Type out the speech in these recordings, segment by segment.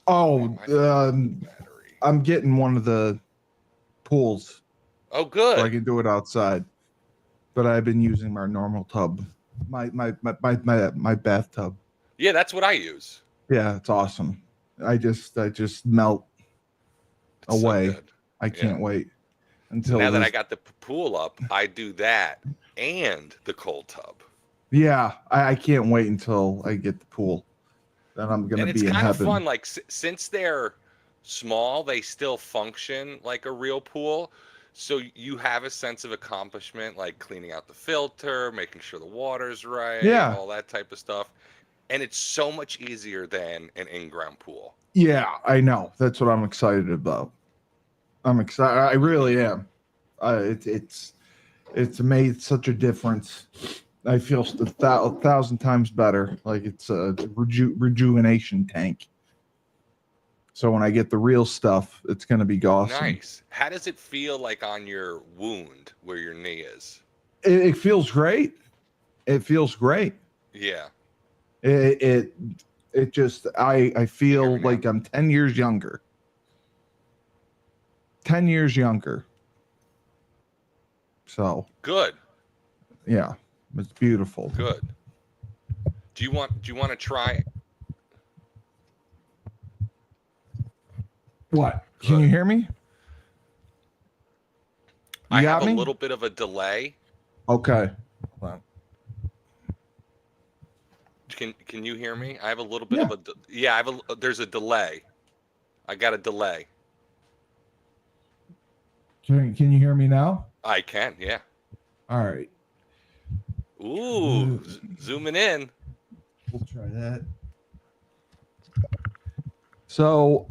Oh, Battery. I'm getting one of the pools Oh, good. so I can do it outside. But I've been using my normal tub, my bathtub. Yeah, that's what I use. Yeah, it's awesome. I just melt It's so away. good. I Yeah. can't wait So until now that I this. got the pool up, I do that and the cold tub. Yeah, I can't wait until I get the pool. Then I'm gonna And it's be in kind of heaven. fun. Like since they're small, they still function like a real pool. So you have a sense of accomplishment, like cleaning out the filter, making sure the water's right, Yeah, all that type of stuff. And it's so much easier than an in-ground pool. yeah, I know. That's what I'm excited about. I'm excited. I really am. It's made such a difference. I feel a thousand times better. Like it's a rejuvenation tank. So when I get the real stuff, it's going to be awesome. Nice. How does it feel like on your wound where your knee is? It feels great. It feels great. Yeah. It, it it just I Can you hear feel me now? like I'm 10 years younger. 10 years younger. So, Good. yeah, it's beautiful. Good. Do you want to try? What? Can you Good. hear me? You I have got a me? little bit of a delay. Okay. Hold on. Can you hear me? I have a little bit Yeah. of a yeah. There's a delay. I got a delay. Can you hear me now? I can. Yeah. All right. Ooh, zooming in. We'll try that. So,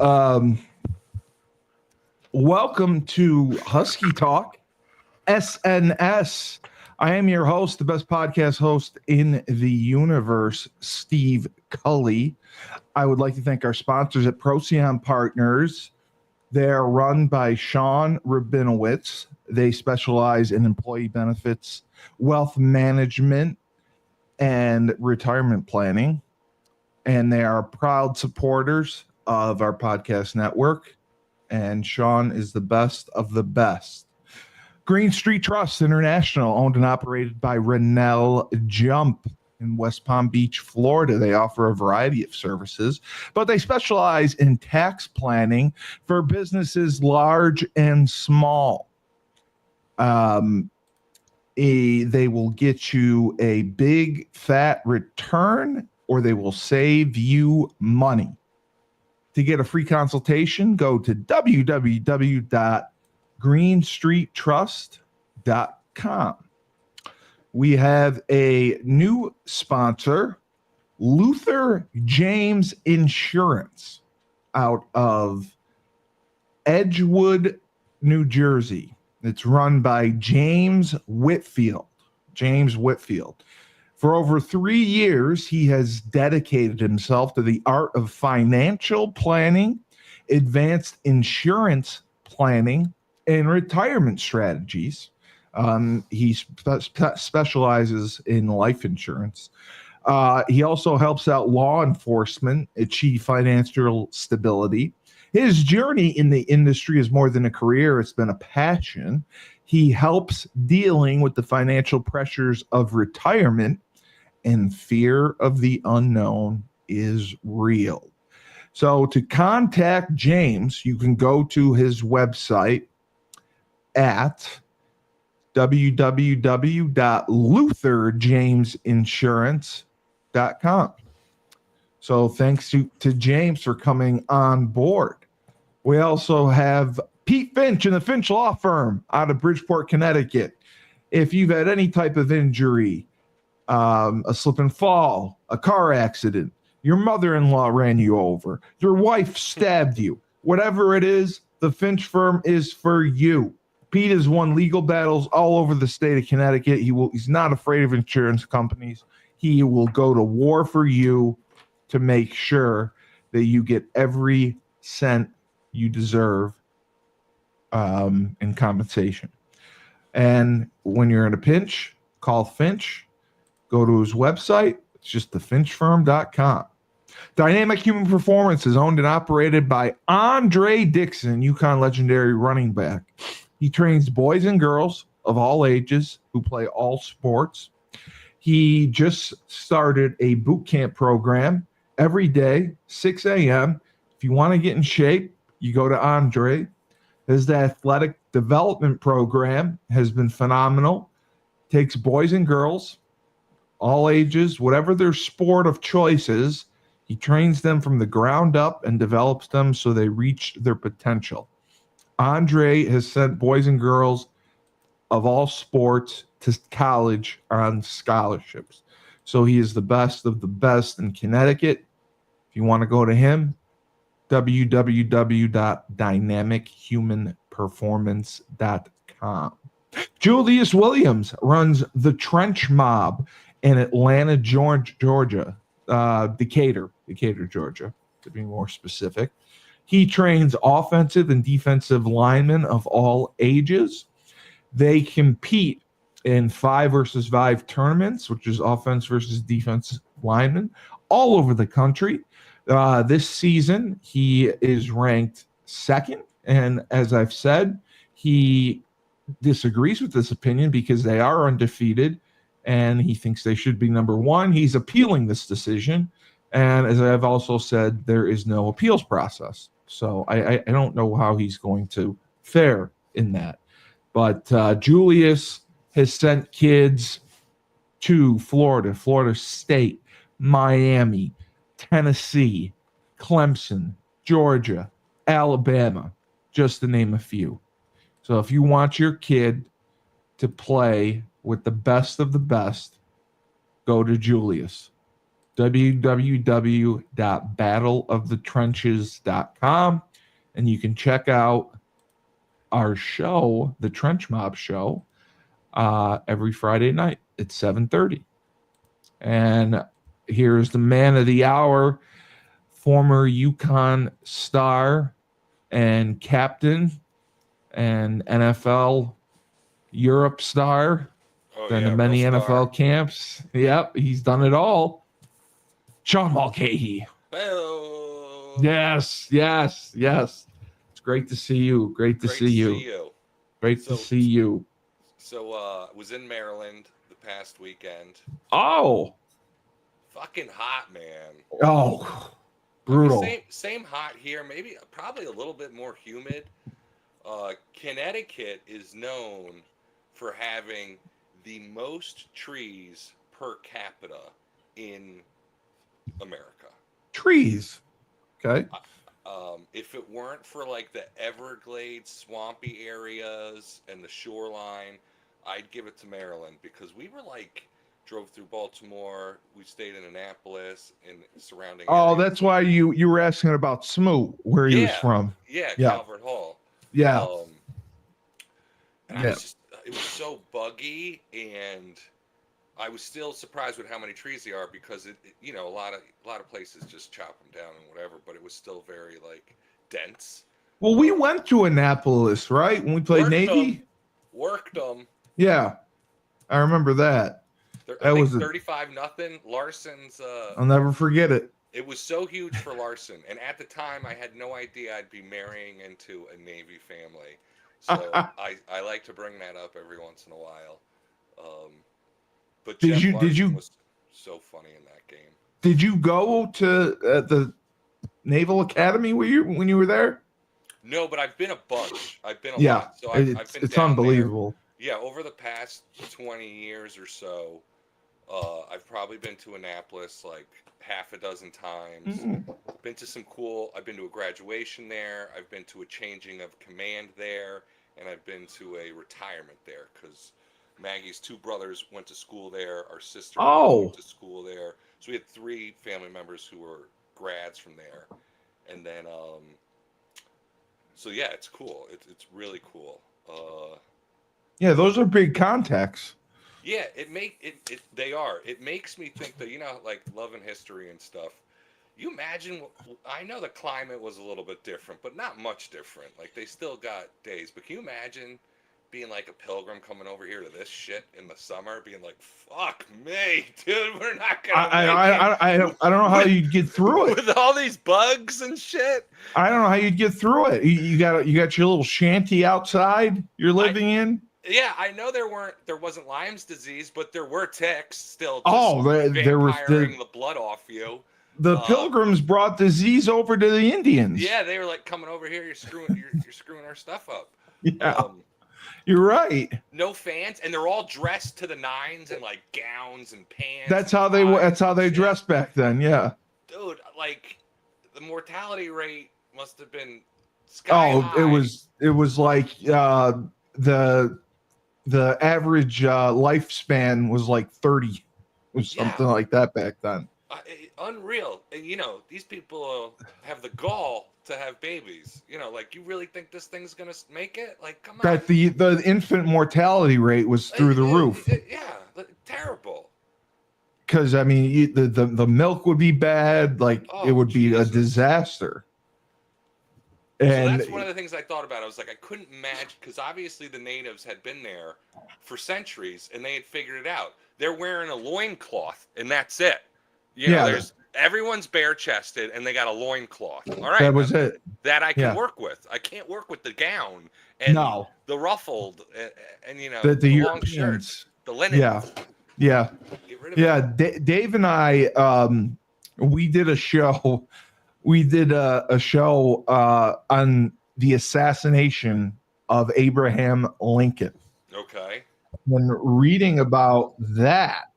welcome to Husky Talk-SNS. I am your host, the best podcast host in the universe, Steve Cully. I would like to thank our sponsors at Procyon Partners. They're run by Sean Rabinowitz. They specialize in employee benefits, wealth management, and retirement planning. And they are proud supporters of our podcast network. And Sean is the best of the best. Green Street Trust International, owned and operated by Rennell Jump in West Palm Beach, Florida. They offer a variety of services, but they specialize in tax planning for businesses large and small. They will get you a big fat return, or they will save you money. To get a free consultation, go to www.greenstreettrust.com. We have a new sponsor, Luther James Insurance, out of Edgewood, New Jersey. It's run by James Whitfield. For over 3 years, he has dedicated himself to the art of financial planning, advanced insurance planning, and retirement strategies. He specializes in life insurance. He also helps out law enforcement achieve financial stability. His journey in the industry is more than a career, it's been a passion. He helps dealing with the financial pressures of retirement, and fear of the unknown is real. So to contact James, you can go to his website at www.lutherjamesinsurance.com. So thanks to James for coming on board. We also have Pete Finch and the Finch Law Firm out of Bridgeport, Connecticut. If you've had any type of injury, a slip and fall, a car accident, your mother-in-law ran you over, your wife stabbed you, whatever it is, the Finch firm is for you. Pete has won legal battles all over the state of Connecticut. He's not afraid of insurance companies. He will go to war for you to make sure that you get every cent you deserve in compensation. And when you're in a pinch, call Finch. Go to his website. It's just thefinchfirm.com. Dynamic Human Performance is owned and operated by Andre Dixon, UConn legendary running back. He trains boys and girls of all ages who play all sports. He just started a boot camp program every day, 6 a.m. If you want to get in shape, you go to Andre. His athletic development program has been phenomenal. Takes boys and girls, all ages, whatever their sport of choice is. He trains them from the ground up and develops them so they reach their potential. Andre has sent boys and girls of all sports to college on scholarships. So he is the best of the best in Connecticut. If you want to go to him, www.dynamichumanperformance.com. Julius Williams runs the Trench Mob in Atlanta, Georgia, Decatur, Georgia, to be more specific. He trains offensive and defensive linemen of all ages. They compete in 5-versus-5 tournaments, which is offense versus defense linemen, all over the country. This season, he is ranked second. And as I've said, he disagrees with this opinion because they are undefeated and he thinks they should be number one. He's appealing this decision. And as I've also said, there is no appeals process. So I don't know how he's going to fare in that. But Julius has sent kids to Florida, Florida State, Miami, Tennessee, Clemson, Georgia, Alabama, just to name a few. So if you want your kid to play with the best of the best, go to Julius. www.battleofthetrenches.com, and you can check out our show, the Trench Mob Show, every Friday night at 7:30. And here's the man of the hour, former UConn star and captain and NFL Europe star. Been to many NFL camps. Yep, he's done it all. Sean Mulcahy. Hello. Yes. It's great to see you. Great to see you. Great to see you. So, was in Maryland the past weekend. Oh. Fucking hot, man. Oh, brutal. I mean, same hot here. Maybe probably a little bit more humid. Connecticut is known for having the most trees per capita in America. Trees. Okay. If it weren't for like the Everglades swampy areas and the shoreline, I'd give it to Maryland because we were like drove through Baltimore, we stayed in Annapolis and surrounding areas. That's why you were asking about Smoot, where he was from. Yeah, Calvert Hall. Yeah. And I was just, it was so buggy, and I was still surprised with how many trees there are because it a lot of places just chop them down and whatever, but it was still very like dense. Well, we went to Annapolis, right? When we played Navy. Worked them. Yeah, I remember that. That was 35-0. Larson's. I'll never forget it. It was so huge for Larson, and at the time, I had no idea I'd be marrying into a Navy family. So I like to bring that up every once in a while. But did you was so funny in that game. Did you go to the Naval Academy when you were there? No, but I've been a bunch. I've been a lot. So it's unbelievable. There. Yeah, over the past 20 years or so, I've probably been to Annapolis like half a dozen times. Mm-hmm. Been to some cool. I've been to a graduation there. I've been to a changing of command there, and I've been to a retirement there because Maggie's two brothers went to school there. Our sister went to school there. So we had 3 family members who were grads from there, and then so yeah, it's cool. It's really cool. Yeah, those are big contacts. Yeah, they are. It makes me think that, like love and history and stuff. You imagine, I know the climate was a little bit different, but not much different. Like they still got days, but can you imagine being like a pilgrim coming over here to this shit in the summer, being like, "Fuck me, dude, we're not gonna I don't know how you'd get through it with all these bugs and shit." I don't know how you'd get through it. You got your little shanty outside you're living in. Yeah, I know there wasn't Lyme's disease, but there were ticks still. There was the blood off you. The pilgrims brought disease over to the Indians. Yeah, they were like, coming over here, you're screwing our stuff up. Yeah. You're right. No fans, and they're all dressed to the nines in like gowns and pants. That's how they dressed back then. Yeah. Dude, like the mortality rate must have been sky high. It was like the average lifespan was like 30 or something like that back then. Unreal. And these people have the gall to have babies. Like, you really think this thing's gonna make it? Like, come on. That the infant mortality rate was through the roof. Terrible. Because I mean, the milk would be bad. Like, it would be a disaster. And so that's one of the things I thought about. I was like, I couldn't imagine, because obviously the natives had been there for centuries and they had figured it out. They're wearing a loincloth and that's it. Everyone's bare chested and they got a loincloth. All right. That was it. That I can work with. I can't work with the gown and the ruffled and the long shirts, the linen. Yeah. Dave and I, we did a show. We did a show on the assassination of Abraham Lincoln. Okay. And reading about that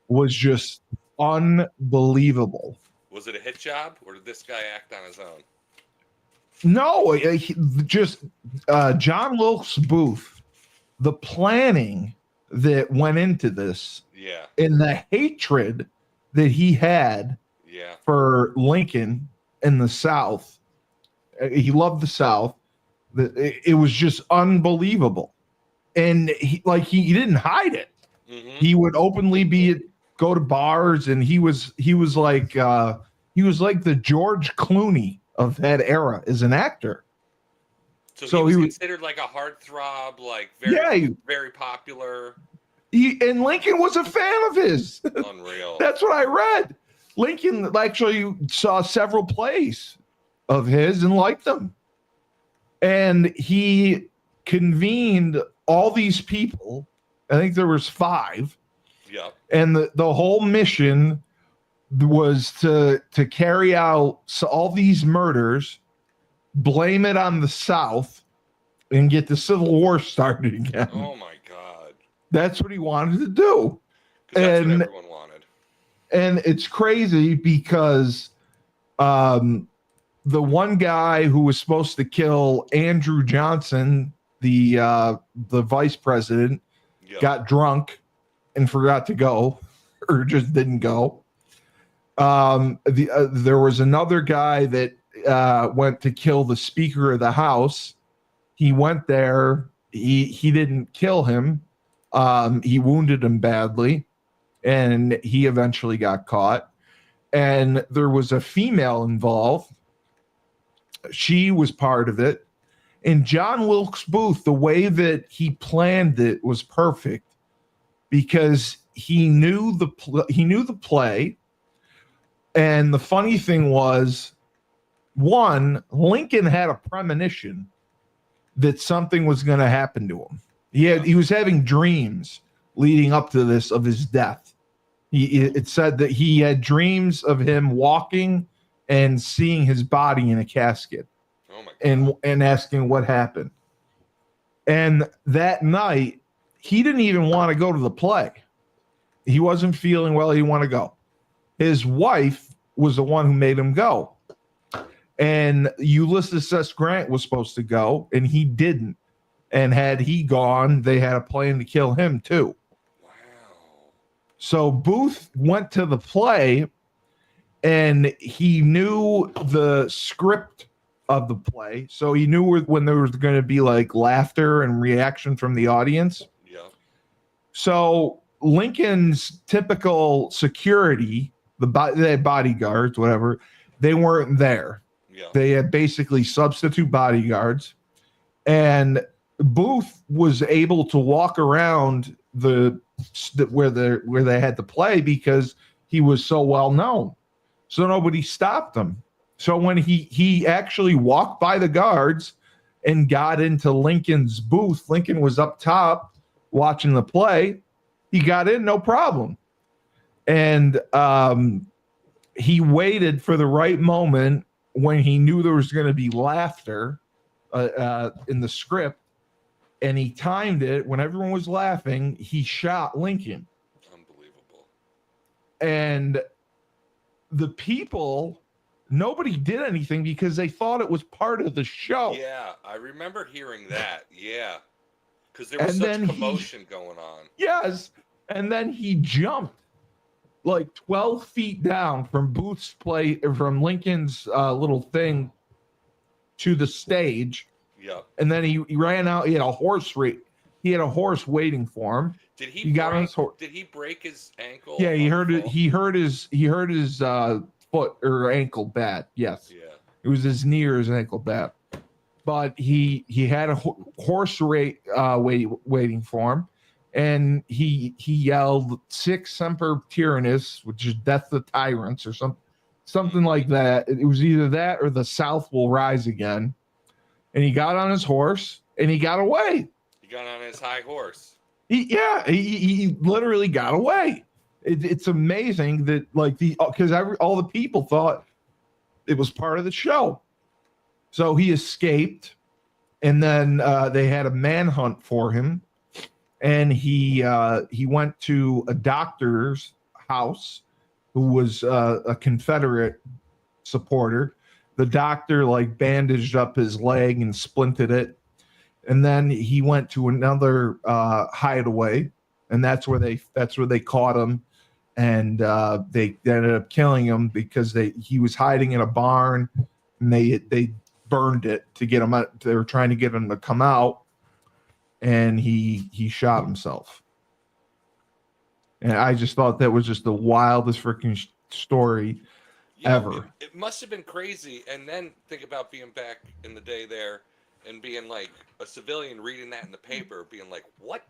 was just unbelievable. Was it a hit job, or did this guy act on his own? No, just John Wilkes Booth, the planning that went into this, and the hatred that he had for Lincoln in the South. He loved the South. It was just unbelievable. And he didn't hide it. Mm-hmm. He would openly go to bars, and he was like the George Clooney of that era as an actor. So he was considered like a heartthrob, like very popular. And Lincoln was a fan of his. Unreal. That's what I read. Lincoln actually saw several plays of his and liked them. And he convened all these people. I think there was 5. Yeah. And the whole mission was to carry out all these murders, blame it on the South, and get the Civil War started again. Oh my God. That's what he wanted to do. That's what everyone wanted. And it's crazy because the one guy who was supposed to kill Andrew Johnson, the vice president, got drunk and forgot to go, or just didn't go. There was another guy that went to kill the Speaker of the House. He went there. He didn't kill him. He wounded him badly, and he eventually got caught. And there was a female involved. She was part of it. And John Wilkes Booth, the way that he planned it was perfect, because he knew the play. And the funny thing was, one, Lincoln had a premonition that something was going to happen to him. He was having dreams leading up to this of his death. It said that he had dreams of him walking and seeing his body in a casket. Oh my God. And asking what happened. And that night, he didn't even want to go to the play. He wasn't feeling well. He didn't want to go. His wife was the one who made him go. And Ulysses S. Grant was supposed to go, and he didn't. And had he gone, they had a plan to kill him too. Wow. So Booth went to the play, and he knew the script of the play. So he knew when there was going to be like laughter and reaction from the audience. Yeah. So Lincoln's typical security, they had bodyguards, whatever, they weren't there. Yeah. They had basically substitute bodyguards. And Booth was able to walk around where they had to play because he was so well known. So nobody stopped him. So when he actually walked by the guards and got into Lincoln's booth, Lincoln was up top watching the play. He got in, no problem. And he waited for the right moment when he knew there was going to be laughter in the script, and he timed it. When everyone was laughing, he shot Lincoln. Unbelievable. And the people, nobody did anything because they thought it was part of the show. Yeah, I remember hearing that. Yeah, because there was such commotion going on. Yes, and then he jumped like 12 feet down from Booth's from Lincoln's little thing to the stage. Yep. And then he ran out. He had a horse He had a horse waiting for him. Did he break his ankle? Yeah, he hurt it. He hurt his foot or ankle bad. Yes. Yeah. It was his knee or his ankle bad. But he had a horse waiting for him. And he yelled "Sic Semper Tyrannis," which is "Death to Tyrants" or something like that. It was either that or "The South will rise again." And he got on his horse and he got away. He got on his high horse. He literally got away. It's amazing that because all the people thought it was part of the show. So he escaped, and then they had a manhunt for him. And he went to a doctor's house who was a Confederate supporter. The doctor bandaged up his leg and splinted it. And then he went to another hideaway, and that's where they caught him. And they ended up killing him because he was hiding in a barn, and they burned it to get him out. They were trying to get him to come out. And he shot himself. And I just thought that was just the wildest freaking story ever. It must have been crazy. And then think about being back in the day there and being like a civilian reading that in the paper, being like, what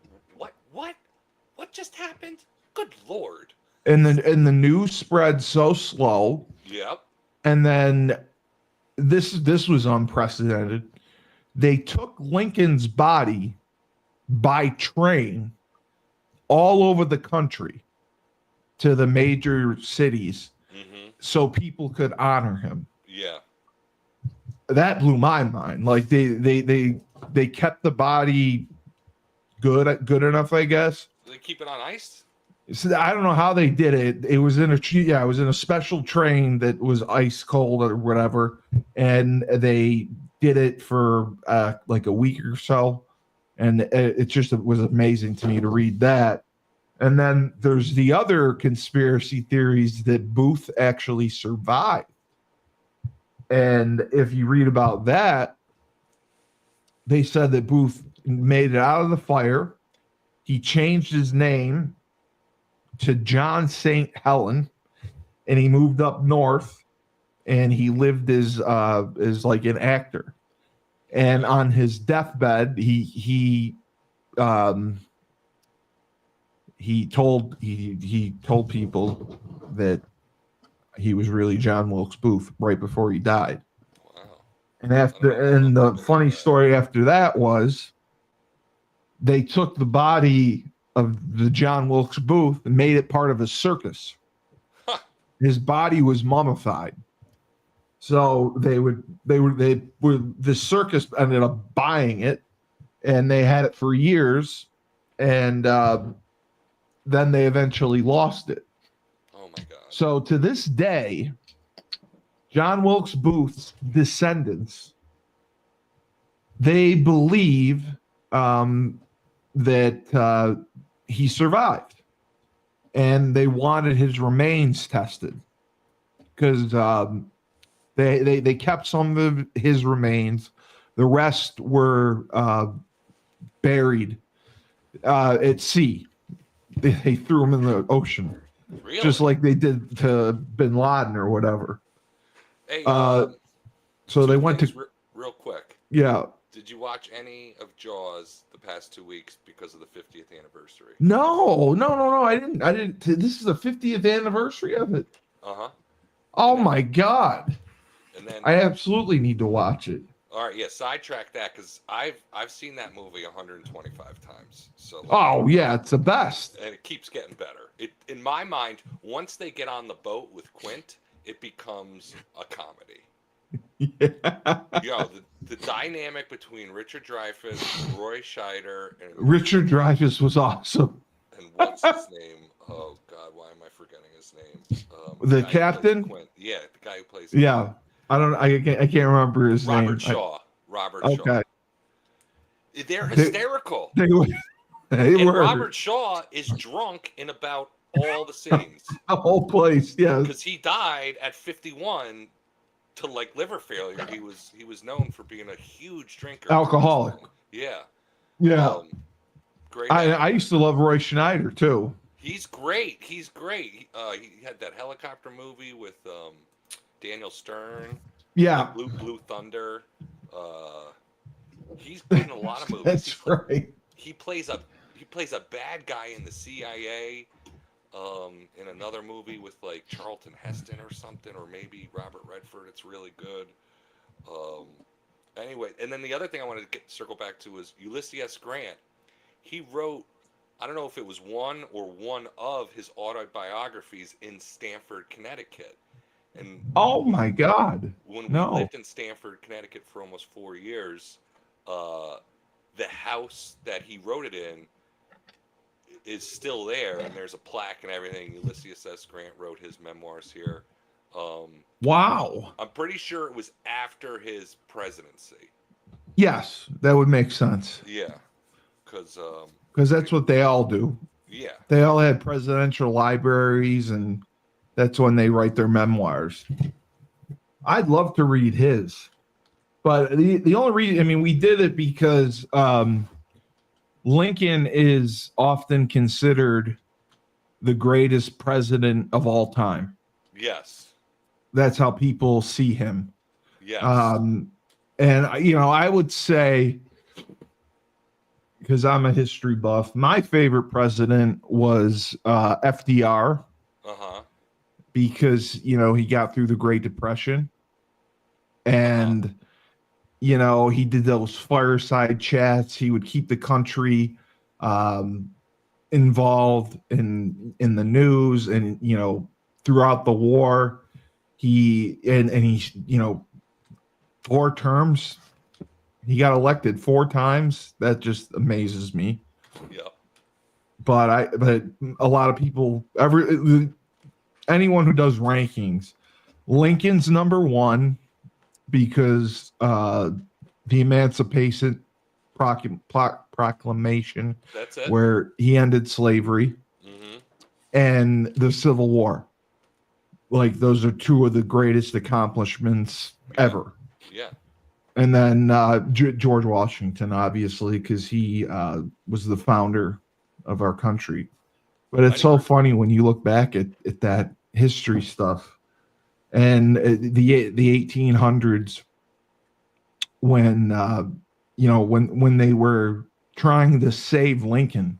just happened? Good Lord. And the news spread so slow. Yep. And then this was unprecedented. They took Lincoln's body by train all over the country to the major cities so people could honor him. Yeah. That blew my mind. They kept the body good enough, I guess. Did they keep it on ice? So I don't know how they did it. It was in a special train that was ice cold or whatever, and they did it for a week or so. And it was amazing to me to read that. And then there's the other conspiracy theories that Booth actually survived. And if you read about that, they said that Booth made it out of the fire. He changed his name to John St. Helen, and he moved up north, and he lived as like an actor. And on his deathbed, he told people that he was really John Wilkes Booth right before he died. Wow. And the funny story after that was they took the body of the John Wilkes Booth and made it part of a circus. Huh. His body was mummified. So the circus ended up buying it, and they had it for years, and then they eventually lost it. Oh my God. So to this day, John Wilkes Booth's descendants, they believe that he survived, and they wanted his remains tested because they kept some of his remains. The rest were buried at sea. They threw him in the ocean, Really? just like they did to Bin Laden or whatever. Hey, So they went to real quick. Yeah. Did you watch any of Jaws the past 2 weeks because of the 50th anniversary? No. I didn't. This is the 50th anniversary of it. Uh-huh. Oh my God. And then I absolutely need to watch it. all right, yeah, sidetrack that because I've seen that movie 125 times. So like, Oh yeah, it's the best. and it keeps getting better. It in my mind, once they get on the boat with Quint, it becomes a comedy. Yeah. The dynamic between Richard Dreyfuss, Roy Scheider, and Richard Dreyfuss was awesome. and what's his name? Oh God, why am I forgetting his name? The guy who plays captain? Quint. Yeah, the guy who plays. Yeah. Quint. I can't remember his name. Robert Shaw. Okay. They're hysterical. They were. And Robert Shaw is drunk in about all the scenes. The whole place, yeah. Because he died at 51 to like liver failure. He was known for being a huge drinker. Alcoholic. Yeah. Yeah. Great. I used to love Roy Schneider too. He's great. He had that helicopter movie with Daniel Stern. Yeah. Blue Thunder. He's been in a lot of movies. That's right. He plays a bad guy in the CIA. In another movie with like Charlton Heston or something, or maybe Robert Redford. It's really good. Anyway, and then the other thing I wanted to circle back to was Ulysses S. Grant. He wrote, I don't know if it was one of his autobiographies in Stamford, Connecticut. And oh my God! When we lived in Stamford, Connecticut for almost 4 years, the house that he wrote it in is still there, and there's a plaque and everything. Ulysses S. Grant wrote his memoirs here. Wow. I'm pretty sure it was after his presidency. Yes, that would make sense. Yeah, because that's what they all do. Yeah, they all had presidential libraries, and that's when they write their memoirs. I'd love to read his, but the only reason, I mean, we did it because Lincoln is often considered the greatest president of all time. Yes. That's how people see him. Yes. And, I would say, because I'm a history buff, my favorite president was FDR. Uh-huh. Because, he got through the Great Depression. And, he did those fireside chats. He would keep the country involved in the news and, throughout the war. He 4 terms, he got elected 4 times. That just amazes me. Yeah. But a lot of people, anyone who does rankings, Lincoln's number 1 because the Emancipation Proclamation, that's it, where he ended slavery, and the Civil War. Like, those are 2 of the greatest accomplishments ever. Yeah. And then George Washington, obviously, because he was the founder of our country. But it's so funny when you look back at that history stuff and the 1800s, when when they were trying to save Lincoln,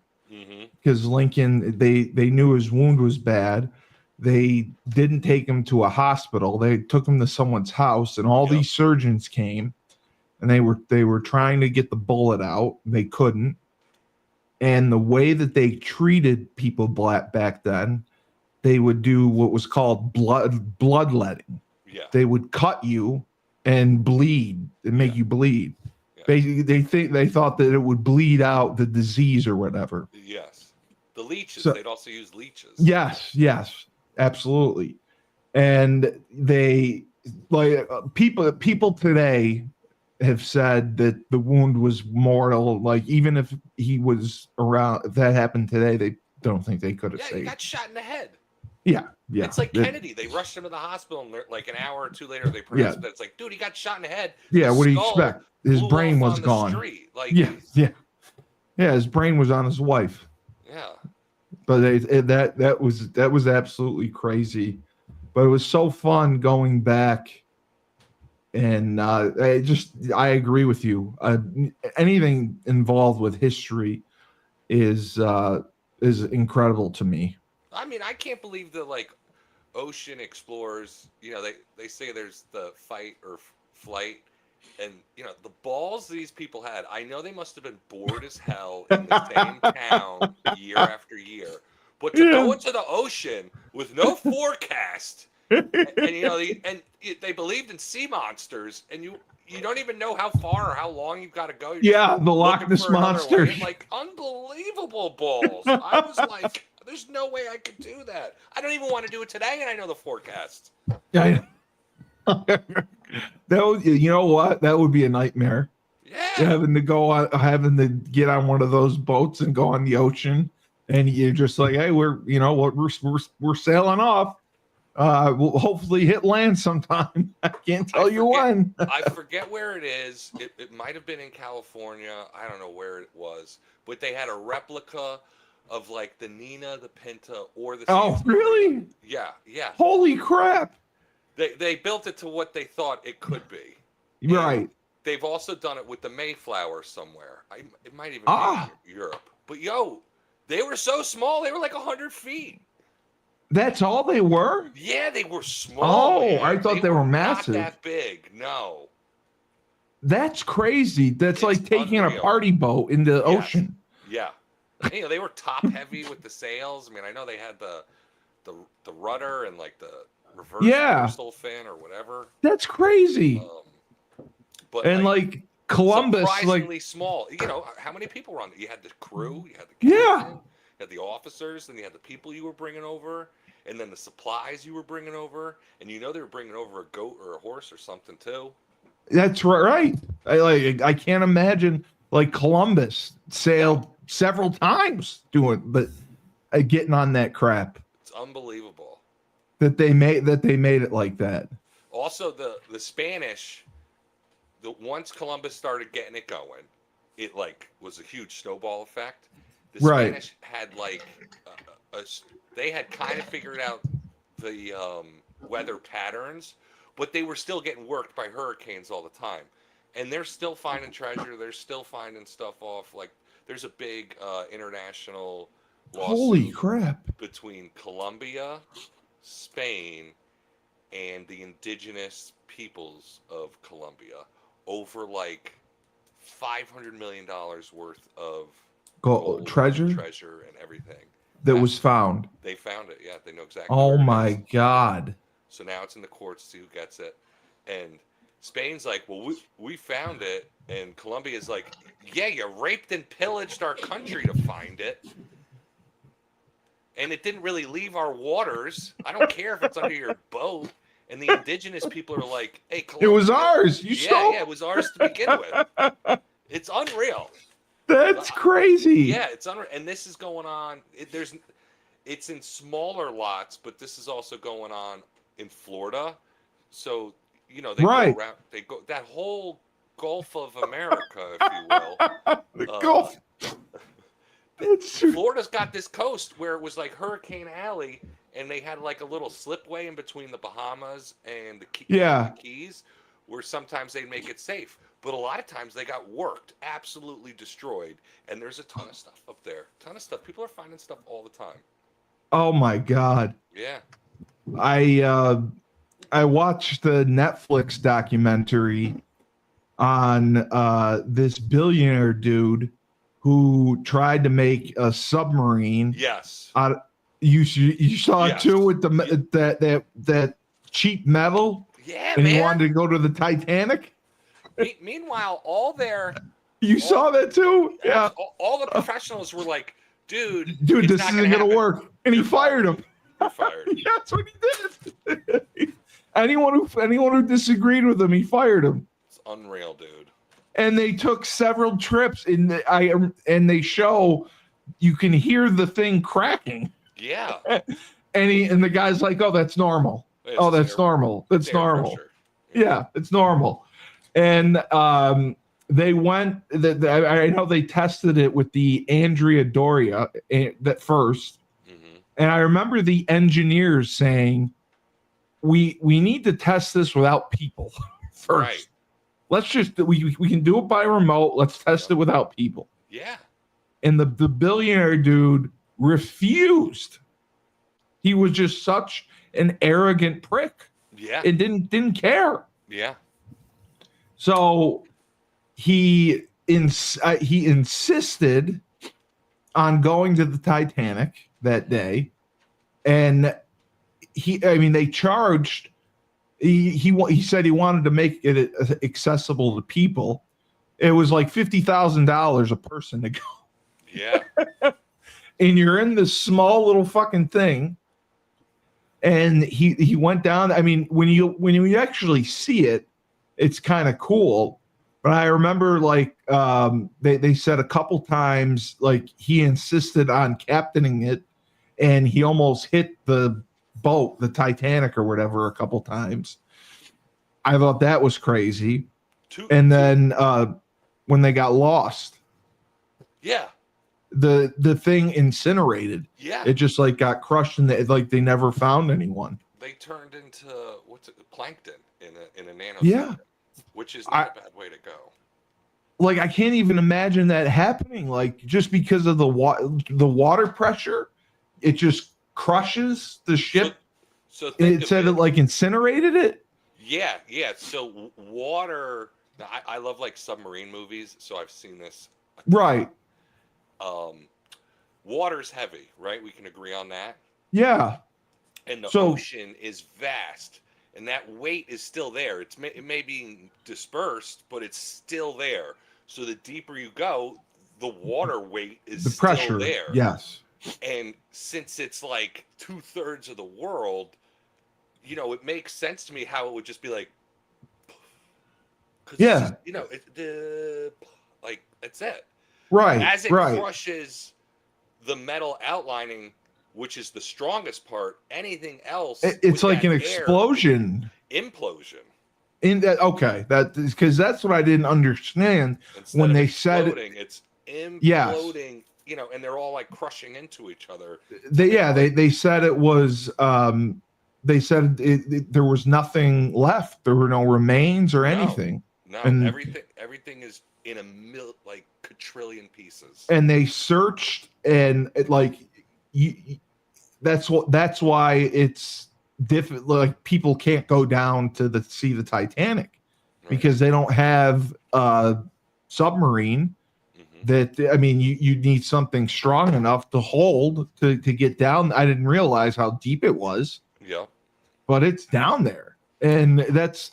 because Lincoln, they knew his wound was bad. They didn't take him to a hospital. They took him to someone's house, and all these surgeons came, and they were trying to get the bullet out. They couldn't. And the way that they treated people back then, they would do what was called bloodletting. Yeah. They would cut you and bleed and make you bleed. Yeah. Basically, they thought that it would bleed out the disease or whatever. Yes. The leeches. They'd also use leeches. Yes, absolutely. And they people today have said that the wound was mortal. Like, even if he was around, if that happened today, they don't think they could have saved. Yeah, he got shot in the head. Yeah. It's like Kennedy. They rushed him to the hospital, and like an hour or 2 later, they pronounced that. It's like, dude, he got shot in the head. Yeah, what do you expect? His brain was gone. Like, yeah. His brain was on his wife. Yeah. But that was absolutely crazy. But it was so fun going back And I agree with you. Anything involved with history is incredible to me. I mean, I can't believe the like ocean explorers. You know, they say there's the fight or flight, and you know the balls these people had. I know they must have been bored as hell in the same town year after year, but to go into the ocean with no forecast, and you know, they believed in sea monsters, and you don't even know how far or how long you've got to go. You're the Loch Ness monster. Like unbelievable balls. I was like, there's no way I could do that. I don't even want to do it today, and I know the forecast. Yeah. That would, you know what? That would be a nightmare. Yeah. Having to get on one of those boats and go on the ocean, and you're just like, hey, we're sailing off. We'll hopefully hit land sometime. I can't tell you when. I forget where it is. It might have been in California. I don't know where it was, but they had a replica of like the Nina, the Pinta, or the. Oh, really? Yeah. Holy crap! They built it to what they thought it could be. Right. And they've also done it with the Mayflower somewhere. It might even be in Europe. But they were so small. They were like 100 feet. That's all they were? Yeah, they were small. Oh, man. I thought they were massive. Not that big, no. That's crazy. It's like taking a party boat into the ocean. Yeah. You know, they were top heavy with the sails. I mean, I know they had the rudder and like the reversal fin or whatever. That's crazy. But and like Columbus, surprisingly small. You know, how many people were on it? You had the crew, you had the captain, you had the officers, and you had the people you were bringing over. And then the supplies you were bringing over, and you know they were bringing over a goat or a horse or something too. That's right. I can't imagine like Columbus sailed several times getting on that crap. It's unbelievable that they made it like that. Also, the Spanish, once Columbus started getting it going, it like was a huge snowball effect. The Spanish had like they had kind of figured out the weather patterns, but they were still getting worked by hurricanes all the time. And they're still finding treasure. They're still finding stuff off. Like, there's a big international lawsuit between Colombia, Spain, and the indigenous peoples of Colombia over, like, $500 million worth of gold treasure and everything. That was found. They found it, yeah. They know exactly. Oh my God! So now it's in the courts to see who gets it, and Spain's like, "Well, we found it," and Colombia's like, "Yeah, you raped and pillaged our country to find it, and it didn't really leave our waters. I don't care if it's under your boat." And the indigenous people are like, "Hey, Colombia, it was ours. You stole. Yeah, it was ours to begin with. It's unreal." That's crazy. Yeah, it's unreal. And this is going on. It's in smaller lots, but this is also going on in Florida. So, you know, they go around. They go that whole Gulf of America, if you will. The Gulf. Florida's got this coast where it was like Hurricane Alley, and they had like a little slipway in between the Bahamas and the Keys, where sometimes they'd make it safe. But a lot of times they got worked, absolutely destroyed. And there's a ton of stuff up there. Ton of stuff. People are finding stuff all the time. Oh, my God. Yeah. I watched the Netflix documentary on this billionaire dude who tried to make a submarine. Yes. You saw it too with that cheap metal? Yeah, and man. He wanted to go to the Titanic? Meanwhile, all their... You saw that too? Yeah. All the professionals were like, dude, this isn't going to work. And he fired him. You're fired. Yeah, that's what he did. Anyone who disagreed with him, he fired him. It's unreal, dude. And they took several trips and they show you can hear the thing cracking. Yeah. And the guy's like, "Oh, that's normal. That's normal. That's normal. Yeah, it's normal." And they went. I know they tested it with the Andrea Doria at first, and I remember the engineers saying, "We need to test this without people." first. Right. Let's just we can do it by remote. Let's test it without people. Yeah. And the billionaire dude refused. He was just such an arrogant prick. Yeah. And didn't care. Yeah. So he insisted on going to the Titanic that day, and they charged. He said he wanted to make it accessible to people. It was like $50,000 a person to go. Yeah. And you're in this small little fucking thing. And he went down. I mean, when you actually see it, it's kind of cool. But I remember like they said a couple times like he insisted on captaining it, and he almost hit the boat, the Titanic or whatever, a couple times. I thought that was crazy. And then when they got lost, yeah, the thing incinerated. Yeah, it just like got crushed, and they never found anyone. They turned into plankton in a nanosecond. Yeah, which is not a bad way to go. Like I can't even imagine that happening. Like just because of the water pressure, it just crushes the ship. So it said it like incinerated it. Yeah. So water. I love like submarine movies, so I've seen this. Right. Water's heavy, right? We can agree on that. Yeah. And the ocean is vast, and that weight is still there. It may be dispersed, but it's still there. So the deeper you go, the water weight is the pressure, still there. Yes. And since it's like 2/3 of the world, it makes sense to me how it would just be like, yeah, like that's it. Right. As it crushes the metal outlining, which is the strongest part, anything else, it's like an explosion, implosion. Okay, that is because that's what I didn't understand. Instead when they said it's imploding. Yes. And they're all like crushing into each other. They said it was. They said there was nothing left. There were no remains or anything. No, and everything is in like quadrillion pieces. And they searched, and that's why it's different. Like people can't go down to see the Titanic because they don't have a submarine. That you need something strong enough to hold to get down. I didn't realize how deep it was. Yeah, but it's down there, and that's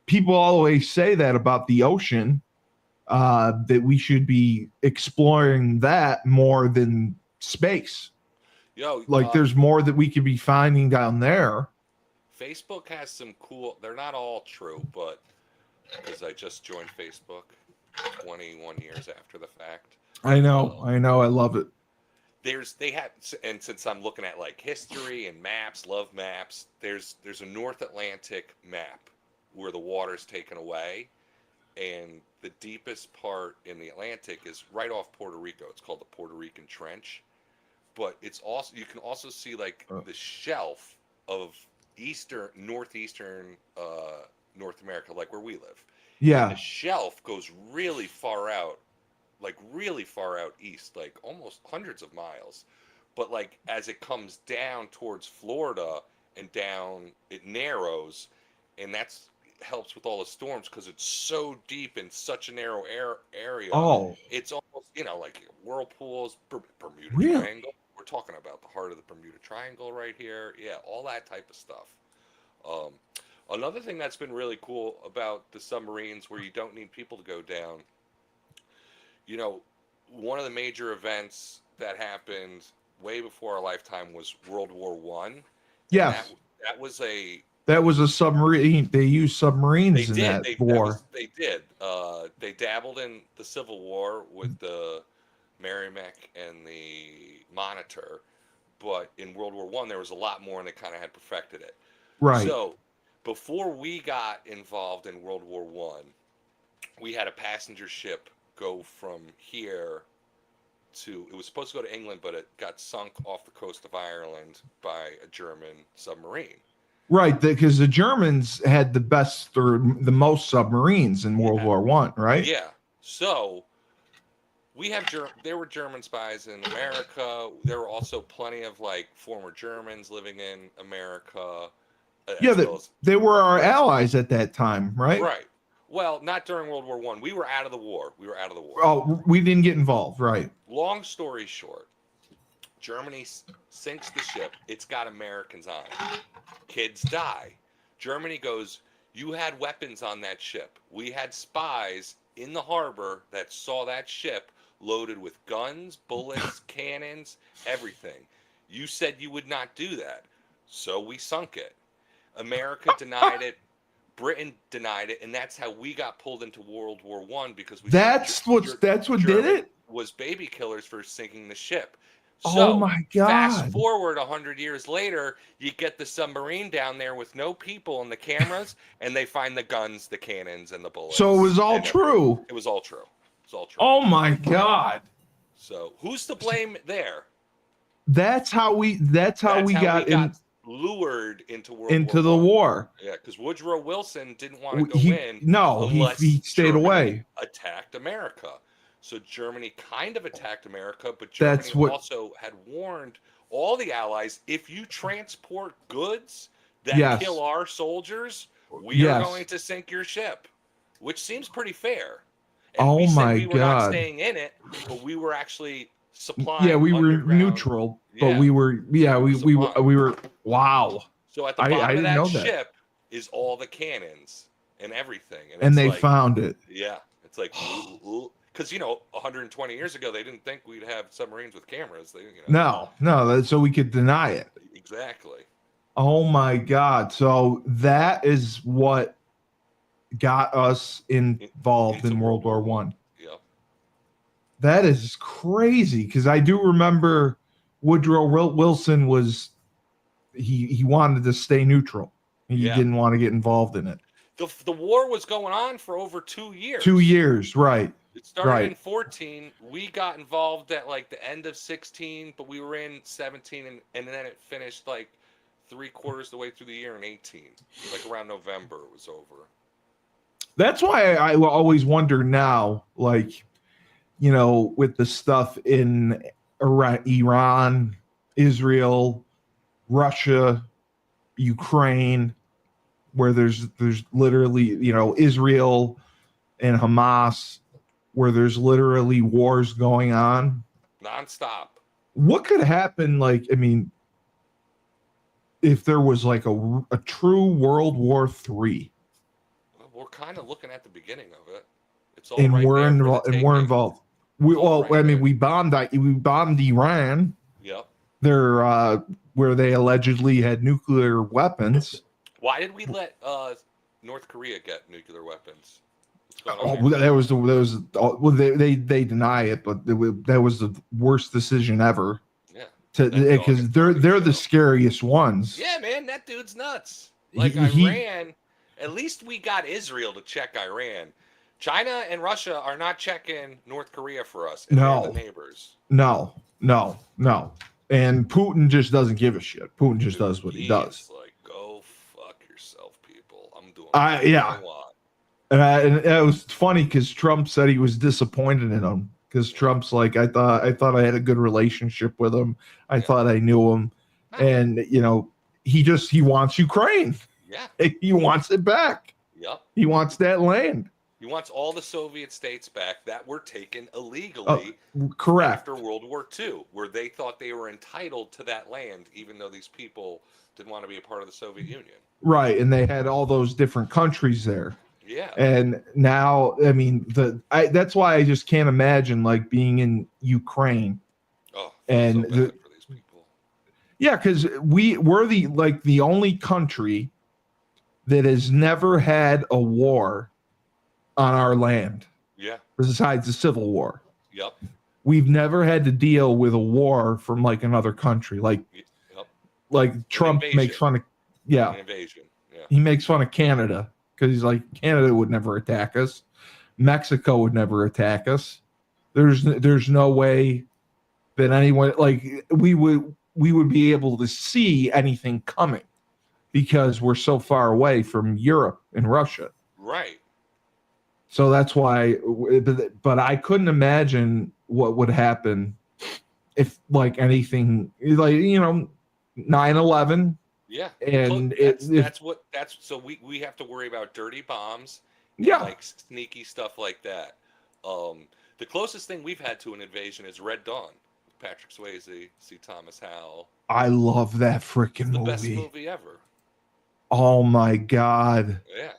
people always say that about the ocean. That we should be exploring that more than space. There's more that we could be finding down there. Facebook has some cool. They're not all true, but because I just joined Facebook 21 years after the fact. I know. I love it. And since I'm looking at like history and maps, love maps, there's a North Atlantic map where the water's taken away, and the deepest part in the Atlantic is right off Puerto Rico. It's called the Puerto Rican Trench, but you can also see like the shelf of northeastern North America, like where we live. Yeah, and the shelf goes really far out east, like almost hundreds of miles. But like as it comes down towards Florida and down, it narrows, and that's helps with all the storms because it's so deep in such a narrow area. Oh, it's almost like whirlpools, Bermuda Triangle. We're talking about the heart of the Bermuda Triangle right here. Yeah, all that type of stuff. Another thing that's been really cool about the submarines, where you don't need people to go down. One of the major events that happened way before our lifetime was World War I. Yes. That was a submarine. They used submarines in that war. They did. They dabbled in the Civil War with the Merrimack and the Monitor, but in World War I there was a lot more, and they kind of had perfected it. Right. So before we got involved in World War I, we had a passenger ship go from here to, it was supposed to go to England, but it got sunk off the coast of Ireland by a German submarine. Right, because the Germans had the best or the most submarines in World War One, right? Yeah. So we have there were German spies in America. There were also plenty of like former Germans living in America, Yeah, as well as they were our British. allies at that time, right? Right. Well, not during World War One. We were out of the war. We were out of the war. Oh, we didn't get involved, right? Long story short, Germany sinks the ship. It's got Americans on it. Kids die. Germany goes, "You had weapons on that ship. We had spies in the harbor that saw that ship loaded with guns, bullets, cannons, everything. You said you would not do that. So we sunk it." America denied it. Britain denied it, and that's how we got pulled into World War One, because we That's what did it. Was baby killers for sinking the ship. Oh So my fast God! forward 100 years later, you get the submarine down there with no people and the cameras, and they find the guns, the cannons, and the bullets. So it was all true. It was all true. It was all true. Oh my God! So who's to blame there? That's how we got lured into the war. Yeah, because Woodrow Wilson didn't want to go in. No, he stayed Germany away. Attacked America. So Germany kind of attacked America, but Germany also had warned all the allies, if you transport goods that kill our soldiers, we are going to sink your ship, which seems pretty fair. And we said we were not staying in it, but we were actually supplying. Yeah, we were neutral, but we were we were wow. So at the bottom of that ship is all the cannons and everything, and they found it. Yeah, it's like because 120 years ago they didn't think we'd have submarines with cameras. No, so we could deny it. Exactly. Oh my God! So that is what got us involved in World War One. Yeah. That is crazy, because I do remember Woodrow Wilson was he wanted to stay neutral. He didn't want to get involved in it. The war was going on for over 2 years. 2 years, right? It started in 14. We got involved at like the end of 16, but we were in 17, and then it finished like 3/4 the way through the year in 18. Like around November, it was over. That's why I always wonder now, like, with the stuff in Iran, Israel, Russia, Ukraine, where there's literally, Israel and Hamas, where there's literally wars going on nonstop. What could happen? Like, I mean, if there was like a true World War III. Well, we're kind of looking at the beginning of it. It's all and right we're involved. We bombed Iran. Yep. They're where they allegedly had nuclear weapons. Why did we let North Korea get nuclear weapons? They deny it, but that was the worst decision ever. Yeah. Because they're the scariest ones. Yeah, man, that dude's nuts. Like Iran, at least we got Israel to check Iran. China and Russia are not checking North Korea for us. And they're the neighbors. No. And Putin just doesn't give a shit. Putin just does what he does. Like, go fuck yourself, people. I'm doing what I want. And it was funny because Trump said he was disappointed in him. Because Trump's like, I thought I had a good relationship with him. I thought I knew him. And, he wants Ukraine. Yeah. He wants it back. Yep. He wants that land. He wants all the Soviet states back that were taken illegally correct. After World War II, where they thought they were entitled to that land, even though these people didn't want to be a part of the Soviet Union. Right, and they had all those different countries there. Yeah. And now, I mean, that's why I just can't imagine like being in Ukraine. Oh, and so bad for these people. Yeah, because we're the only country that has never had a war on our land. Yeah. Besides the Civil War. Yep. We've never had to deal with a war from like another country. Like Trump makes fun of An invasion. Yeah. He makes fun of Canada because he's like, Canada would never attack us. Mexico would never attack us. There's no way that anyone we would be able to see anything coming. because we're so far away from Europe and Russia. Right. So that's why, but I couldn't imagine what would happen if like anything like, 9/11. Yeah. And so we have to worry about dirty bombs and yeah, like sneaky stuff like that. The closest thing we've had to an invasion is Red Dawn. Patrick Swayze, C. Thomas Howell. I love that freaking movie. The best movie ever. Oh my God. Yeah.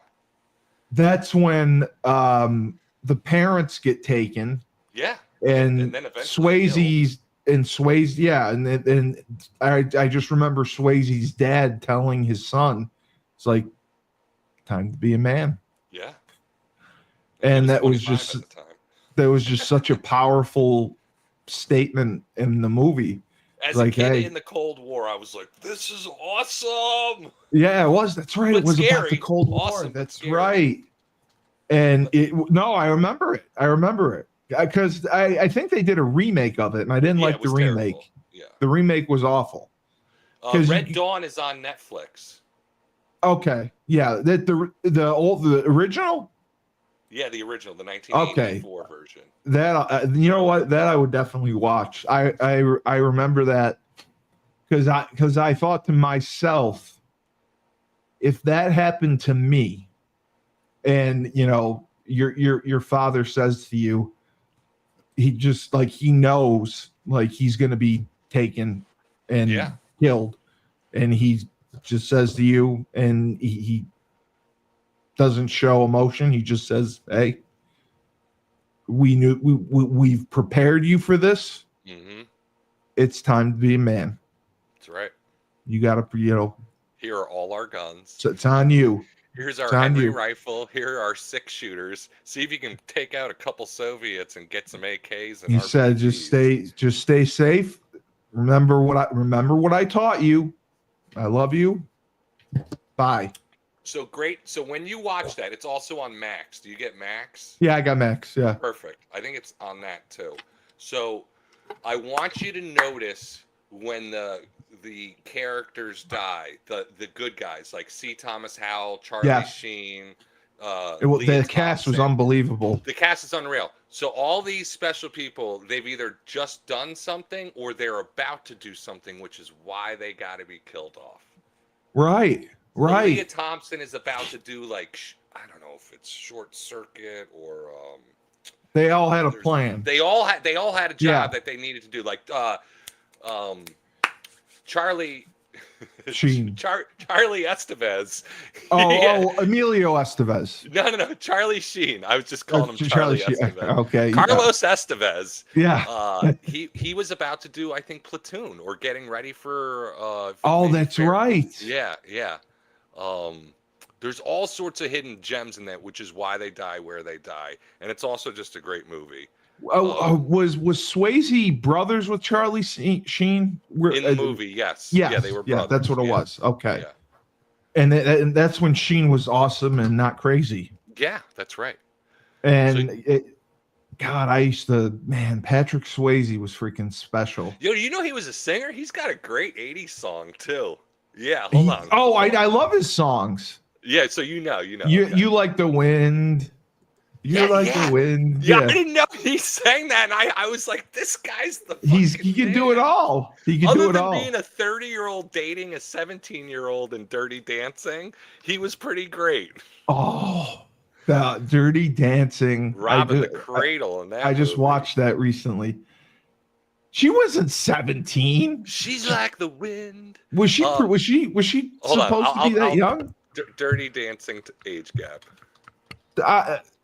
That's when the parents get taken. Yeah. And then eventually Swayze, yeah, and I just remember Swayze's dad telling his son, it's like, time to be a man. Yeah. And that was just such a powerful statement in the movie. As a kid in the Cold War, I was like, this is awesome. Yeah, it was. That's right. But it was scary. About the Cold Awesome, War. That's scary. right. And I remember it. Because I think they did a remake of it, and I didn't like the remake. Terrible. Yeah. The remake was awful. Red Dawn is on Netflix. Okay. Yeah. The original? Yeah, the original, the 1984 version. That you know what? That I would definitely watch. I remember that because I thought to myself, if that happened to me, and your father says to you, he just like he knows like he's gonna be taken and killed, and he just says to you, and he doesn't show emotion. He just says, "Hey, we've prepared you for this. Mm-hmm. It's time to be a man. That's right. You got to, Here are all our guns. So it's on you. Here's our Henry rifle. Here are our 6 shooters. See if you can take out a couple Soviets and get some AKs. And he said, just stay safe. Remember what I taught you. I love you. Bye." So great. So when you watch that, it's also on Max. Do you get Max? Yeah, I got Max. Yeah. Perfect. I think it's on that too. So I want you to notice when the characters die, the good guys like C. Thomas Howell, Charlie Sheen. The cast was unbelievable. The cast is unreal. So all these special people, they've either just done something or they're about to do something, which is why they got to be killed off. Right. Right. Leah Thompson is about to do like I don't know if it's Short Circuit or they all had a plan. They all had a job that they needed to do. Like Charlie Sheen. Charlie Estevez. Emilio Estevez. No. Charlie Sheen. I was just calling him Charlie Estevez. Okay. Carlos Estevez. Yeah. He was about to do, I think, Platoon or getting ready for that's right. Yeah. There's all sorts of hidden gems in that, which is why they die where they die. And it's also just a great movie. Was Swayze brothers with Charlie Sheen? In the movie, yes. Yeah, they were brothers. Yeah, that's what it was. Okay. Yeah. And that's when Sheen was awesome and not crazy. Yeah, that's right. And Patrick Swayze was freaking special. You know he was a singer? He's got a great 80s song, too. Yeah, hold on. I love his songs. Yeah, so you know. You like the wind. The wind. Yeah, I didn't know he sang that, and I was like, this guy's the he can do it all. He can do it all. Other than being a 30-year-old dating a 17-year-old in Dirty Dancing, he was pretty great. Oh, the Dirty Dancing. Robbing the Cradle in that I just watched that recently. She wasn't 17. She's like the wind. Was she supposed to be that young? Dirty Dancing age gap.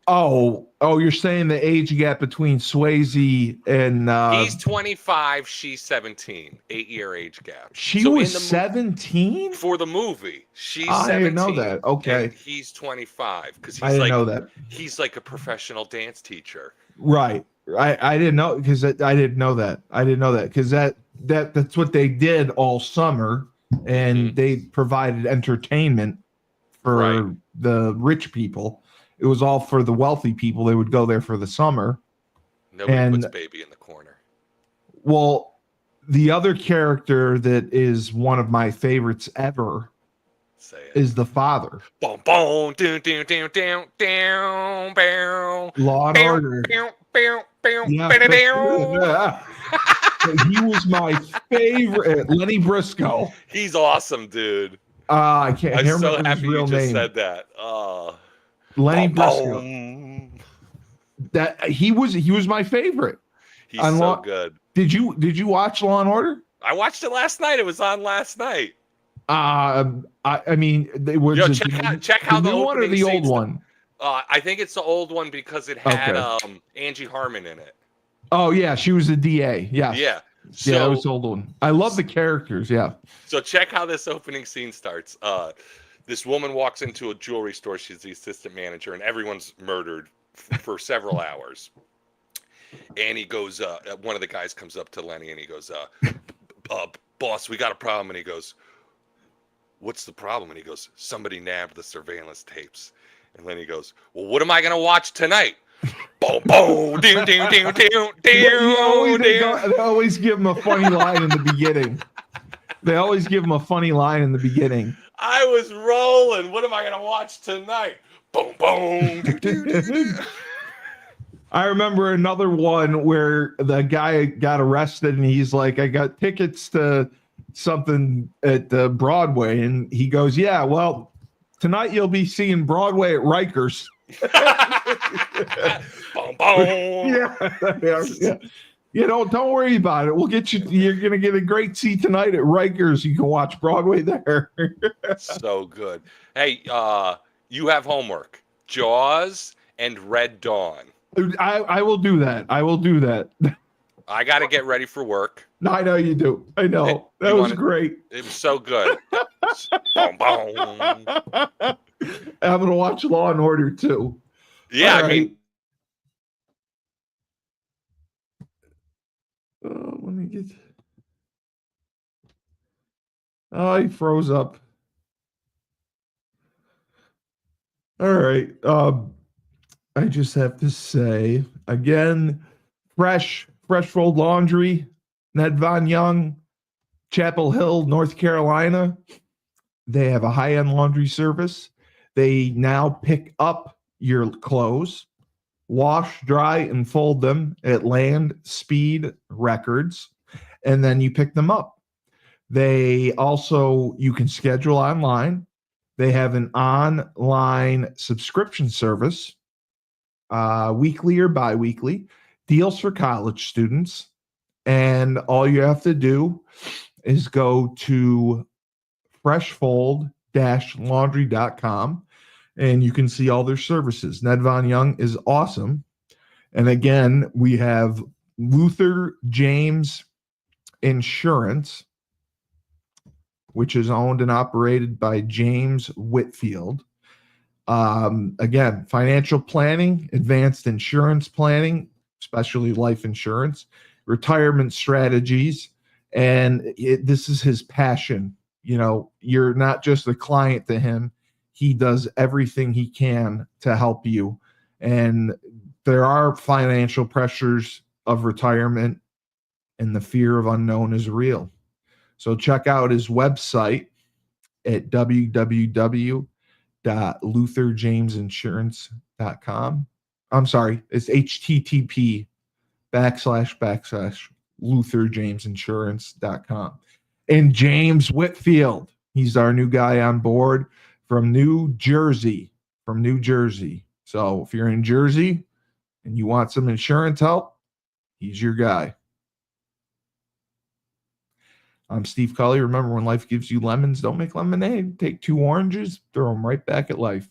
You're saying the age gap between Swayze and he's 25, she's 17. 8-year age gap. She was 17 for the movie. She's 17. I didn't know that. Okay. And he's 25 because I didn't know that. He's like a professional dance teacher. Right. I didn't know because I didn't know that. Because that's what they did all summer, and they provided entertainment for the rich people. It was all for the wealthy people. They would go there for the summer. Nobody puts baby in the corner. Well, the other character that is one of my favorites ever Say it. is the father. Boom, boom, down, down, down, down, down, bow. Law and Bow, Order. bow, bow, bow, Yeah. ba-da-dow. He was my favorite. Lenny Briscoe. He's awesome, dude. I can't I'm so remember his happy you real just name. said that. Lenny Boom, Briscoe. boom. That he was my favorite. He's so good. Did you watch Law and Order? I watched it last night. It was on last night. I mean, it was Yo, check how the new one or the old one. I think it's the old one because it had Angie Harmon in it. Oh yeah, she was the DA. Yes. Yeah. Yeah, that was the old one. I love the characters. Yeah. So check how this opening scene starts. This woman walks into a jewelry store. She's the assistant manager, and everyone's murdered for several hours. And he goes, one of the guys comes up to Lenny and he goes, boss, we got a problem. And he goes, what's the problem? And he goes, somebody nabbed the surveillance tapes. And Lenny goes, well, what am I going to watch tonight? Boom, boom, doom, doom, doom, doom, doom. They always give him a funny line in the beginning. They always give him a funny line in the beginning. I was rolling. What am I going to watch tonight? Boom, boom. Doo, doo, doo, doo. I remember another one where the guy got arrested and he's like, I got tickets to something at Broadway. And he goes, yeah, well, tonight you'll be seeing Broadway at Rikers. Boom, boom. Yeah. You know, don't worry about it. We'll get you. You're going to get a great seat tonight at Rikers. You can watch Broadway there. So good. Hey, you have homework. Jaws and Red Dawn. I will do that. I will do that. I got to get ready for work. No, I know you do. I know. That was great. It was so good. Boom, boom. I'm going to watch Law and Order too. Yeah, All I mean. Let me get. Oh, he froze up. All right. I just have to say again, fresh fold laundry, Ned Von Young, Chapel Hill, North Carolina. They have a high-end laundry service. They now pick up your clothes, wash, dry, and fold them at land speed records, and then you pick them up. They also, you can schedule online. They have an online subscription service, weekly or bi-weekly, deals for college students. And all you have to do is go to freshfold-laundry.com and you can see all their services. Ned Von Young is awesome. And again, we have Luther James Insurance, which is owned and operated by James Whitfield. Again, financial planning, advanced insurance planning, especially life insurance, retirement strategies, and this is his passion. You know, you're not just a client to him. He does everything he can to help you. And there are financial pressures of retirement, and the fear of unknown is real. So check out his website at www.lutherjamesinsurance.com. I'm sorry, it's http://lutherjamesinsurance.com. And James Whitfield, he's our new guy on board from New Jersey. So if you're in Jersey and you want some insurance help, he's your guy. I'm Steve Cully. Remember, when life gives you lemons, don't make lemonade. Take 2 oranges, throw them right back at life.